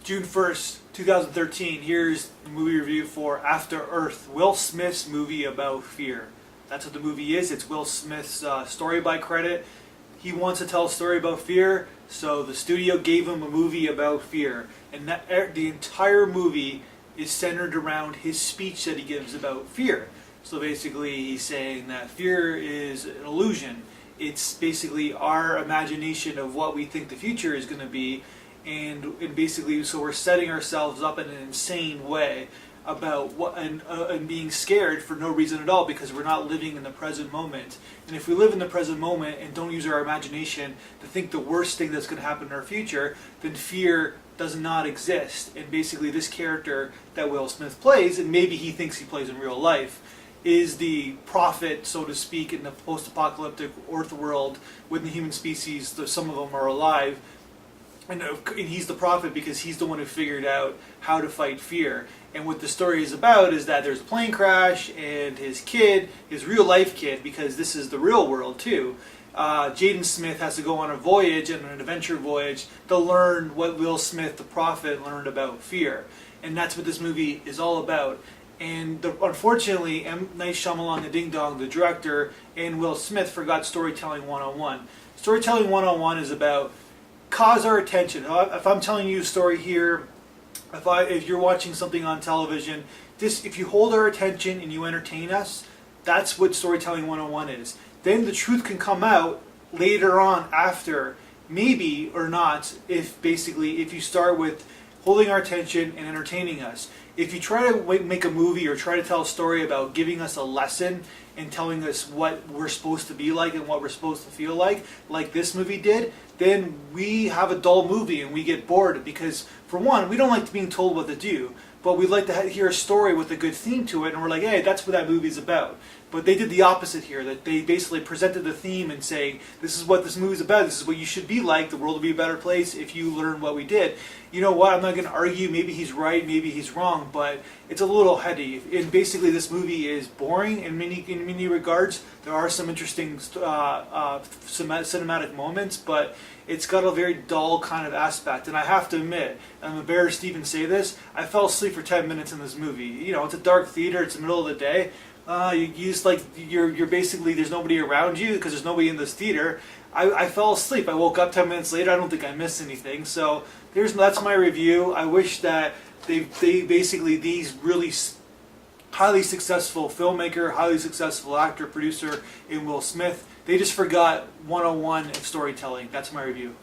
June 1st, 2013, here's the movie review for After Earth, Will Smith's movie about fear. That's what the movie is. It's Will Smith's story by credit. He wants to tell a story about fear, so the studio gave him a movie about fear. And the entire movie is centered around his speech that he gives about fear. So basically he's saying that fear is an illusion. It's basically our imagination of what we think the future is going to be. And basically, so we're setting ourselves up in an insane way about what and being scared for no reason at all, because we're not living in the present moment. And if we live in the present moment and don't use our imagination to think the worst thing that's going to happen in our future, then fear does not exist. And basically this character that Will Smith plays, and maybe he thinks he plays in real life, is the prophet, so to speak, in the post-apocalyptic Earth world when the human species, some of them are alive. And he's the prophet because he's the one who figured out how to fight fear. And what the story is about is that there's a plane crash, and his kid, his real life kid, because this is the real world too, Jaden Smith has to go on a voyage, and an adventure voyage, to learn what Will Smith, the prophet, learned about fear. And that's what this movie is all about. And unfortunately, M. Night Shyamalan, the Ding Dong, the director, and Will Smith forgot Storytelling 101. Storytelling 101 is about cause our attention. If I'm telling you a story here, if you're watching something on television, if you hold our attention and you entertain us, that's what Storytelling 101 is. Then the truth can come out later on after, maybe or not, if you start with holding our attention and entertaining us. If you try to make a movie or try to tell a story about giving us a lesson and telling us what we're supposed to be like and what we're supposed to feel like this movie did, then we have a dull movie and we get bored because, for one, we don't like being told what to do, but we'd like to hear a story with a good theme to it, and we're like, hey, that's what that movie's about. But they did the opposite here, that they basically presented the theme and saying, this is what this movie's about, this is what you should be like, the world will be a better place if you learn what we did. You know what, I'm not going to argue, maybe he's right, maybe he's wrong, but it's a little heady. And basically this movie is boring in many regards. There are some interesting cinematic moments, but it's got a very dull kind of aspect. And I have to admit, I'm embarrassed to even say this, I fell asleep for 10 minutes in this movie. You know, it's a dark theater, it's the middle of the day. You just you're basically, there's nobody around you because there's nobody in this theater. I fell asleep. I woke up 10 minutes later. I don't think I missed anything. So that's my review. I wish that they basically, these really highly successful filmmaker, highly successful actor, producer in Will Smith, they just forgot 101 of storytelling. That's my review.